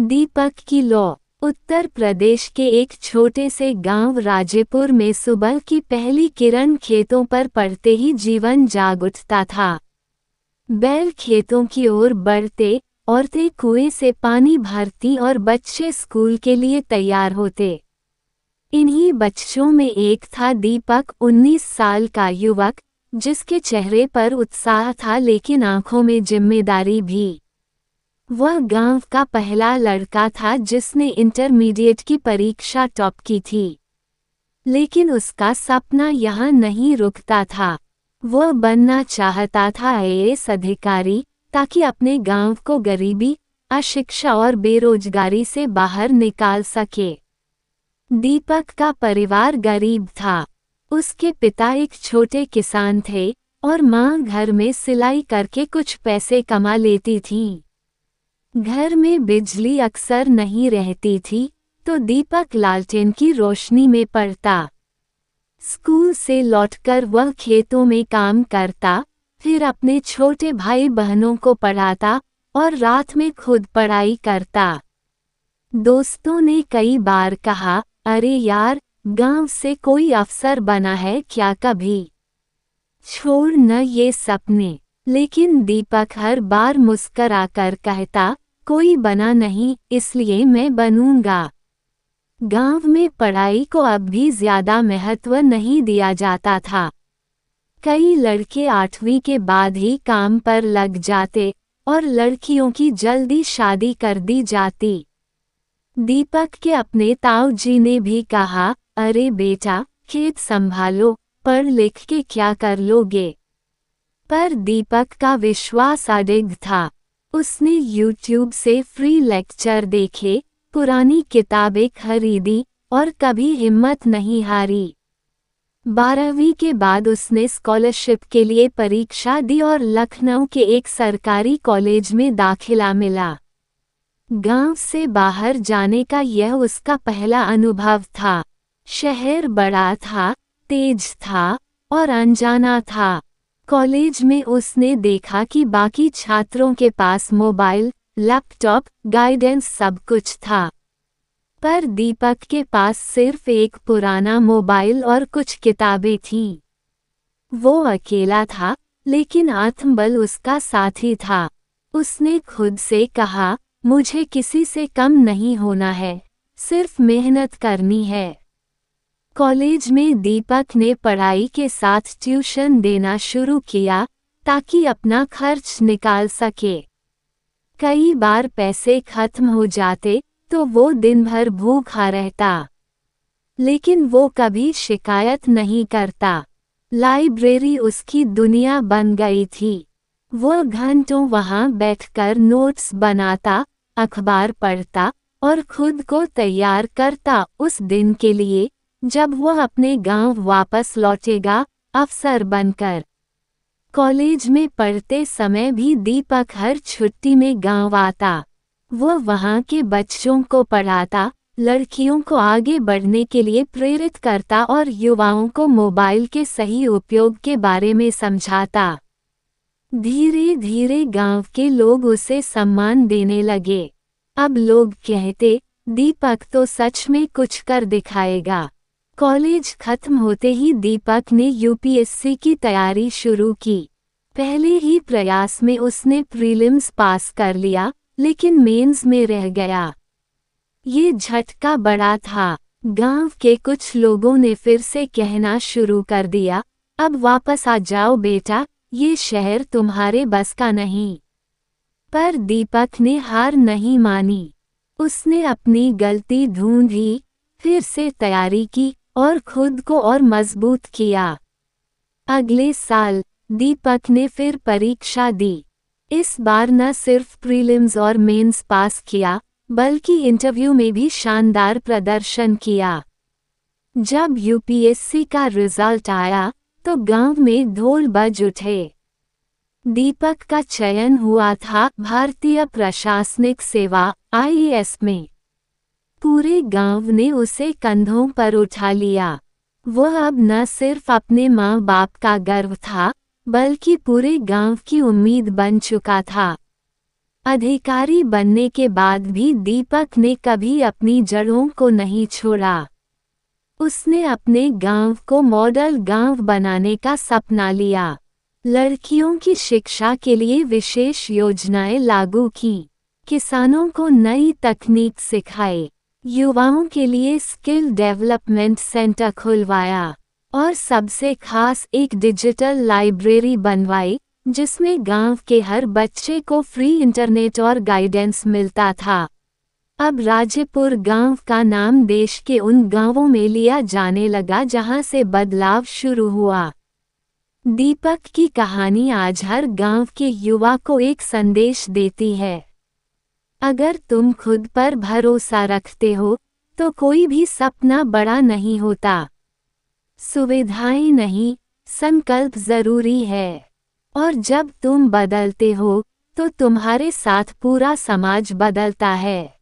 दीपक की लौ। उत्तर प्रदेश के एक छोटे से गांव राजेपुर में सुबह की पहली किरण खेतों पर पड़ते ही जीवन जाग उठता था। बैल खेतों की ओर बढ़ते, औरतें कुएं से पानी भरती और बच्चे स्कूल के लिए तैयार होते। इन्हीं बच्चों में एक था दीपक, 19 साल का युवक, जिसके चेहरे पर उत्साह था लेकिन आंखों में जिम्मेदारी भी। वह गांव का पहला लड़का था जिसने इंटरमीडिएट की परीक्षा टॉप की थी। लेकिन उसका सपना यहाँ नहीं रुकता था। वह बनना चाहता था आईएएस अधिकारी, ताकि अपने गांव को गरीबी, अशिक्षा और बेरोजगारी से बाहर निकाल सके। दीपक का परिवार गरीब था। उसके पिता एक छोटे किसान थे और मां घर में सिलाई करके कुछ पैसे कमा लेती थी। घर में बिजली अक्सर नहीं रहती थी, तो दीपक लालटेन की रोशनी में पढ़ता। स्कूल से लौटकर वह खेतों में काम करता, फिर अपने छोटे भाई बहनों को पढ़ाता और रात में खुद पढ़ाई करता। दोस्तों ने कई बार कहा, अरे यार, गांव से कोई अफसर बना है क्या कभी? छोड़ न ये सपने। लेकिन दीपक हर बार मुस्कराकर कहता, कोई बना नहीं, इसलिए मैं बनूंगा। गांव में पढ़ाई को अब भी ज्यादा महत्व नहीं दिया जाता था। कई लड़के 8वीं के बाद ही काम पर लग जाते और लड़कियों की जल्दी शादी कर दी जाती। दीपक के अपने ताऊ जी ने भी कहा, अरे बेटा, खेत संभालो, पढ़ लिख के क्या कर लोगे? पर दीपक का विश्वास अडिग था। उसने YouTube से फ्री लेक्चर देखे, पुरानी किताबें खरीदी और कभी हिम्मत नहीं हारी। 12वीं के बाद उसने स्कॉलरशिप के लिए परीक्षा दी और लखनऊ के एक सरकारी कॉलेज में दाखिला मिला। गांव से बाहर जाने का यह उसका पहला अनुभव था। शहर बड़ा था, तेज था और अनजाना था। कॉलेज में उसने देखा कि बाकी छात्रों के पास मोबाइल, लैपटॉप, गाइडेंस सब कुछ था। पर दीपक के पास सिर्फ एक पुराना मोबाइल और कुछ किताबें थीं। वो अकेला था, लेकिन आत्मबल उसका साथी था। उसने खुद से कहा, मुझे किसी से कम नहीं होना है, सिर्फ मेहनत करनी है। कॉलेज में दीपक ने पढ़ाई के साथ ट्यूशन देना शुरू किया, ताकि अपना खर्च निकाल सके। कई बार पैसे खत्म हो जाते तो वो दिन भर भूखा रहता, लेकिन वो कभी शिकायत नहीं करता। लाइब्रेरी उसकी दुनिया बन गई थी। वो घंटों वहां बैठकर नोट्स बनाता, अखबार पढ़ता और खुद को तैयार करता उस दिन के लिए जब वह अपने गांव वापस लौटेगा, अफसर बनकर। कॉलेज में पढ़ते समय भी दीपक हर छुट्टी में गांव आता। वह वहां के बच्चों को पढ़ाता, लड़कियों को आगे बढ़ने के लिए प्रेरित करता और युवाओं को मोबाइल के सही उपयोग के बारे में समझाता। धीरे धीरे गांव के लोग उसे सम्मान देने लगे। अब लोग कहते, दीपक तो सच में कुछ कर दिखाएगा। कॉलेज खत्म होते ही दीपक ने यूपीएससी की तैयारी शुरू की। पहले ही प्रयास में उसने प्रीलिम्स पास कर लिया, लेकिन मेंस में रह गया। ये झटका बड़ा था। गांव के कुछ लोगों ने फिर से कहना शुरू कर दिया, अब वापस आ जाओ बेटा, ये शहर तुम्हारे बस का नहीं। पर दीपक ने हार नहीं मानी। उसने अपनी गलती ढूंढी, फिर से तैयारी की और खुद को और मजबूत किया। अगले साल दीपक ने फिर परीक्षा दी। इस बार न सिर्फ प्रीलिम्स और मेंस पास किया, बल्कि इंटरव्यू में भी शानदार प्रदर्शन किया। जब यूपीएससी का रिजल्ट आया, तो गांव में ढोल बज उठे। दीपक का चयन हुआ था भारतीय प्रशासनिक सेवा आईएएस में। पूरे गांव ने उसे कंधों पर उठा लिया। वह अब न सिर्फ अपने माँ बाप का गर्व था, बल्कि पूरे गांव की उम्मीद बन चुका था। अधिकारी बनने के बाद भी दीपक ने कभी अपनी जड़ों को नहीं छोड़ा। उसने अपने गांव को मॉडल गांव बनाने का सपना लिया। लड़कियों की शिक्षा के लिए विशेष योजनाएं लागू की, किसानों को नई तकनीक सिखाए, युवाओं के लिए स्किल डेवलपमेंट सेंटर खुलवाया और सबसे खास एक डिजिटल लाइब्रेरी बनवाई जिसमें गांव के हर बच्चे को फ्री इंटरनेट और गाइडेंस मिलता था। अब राजेपुर गांव का नाम देश के उन गांवों में लिया जाने लगा जहां से बदलाव शुरू हुआ। दीपक की कहानी आज हर गांव के युवा को एक संदेश देती है। अगर तुम खुद पर भरोसा रखते हो तो कोई भी सपना बड़ा नहीं होता। सुविधाएं नहीं, संकल्प जरूरी है। और जब तुम बदलते हो तो तुम्हारे साथ पूरा समाज बदलता है।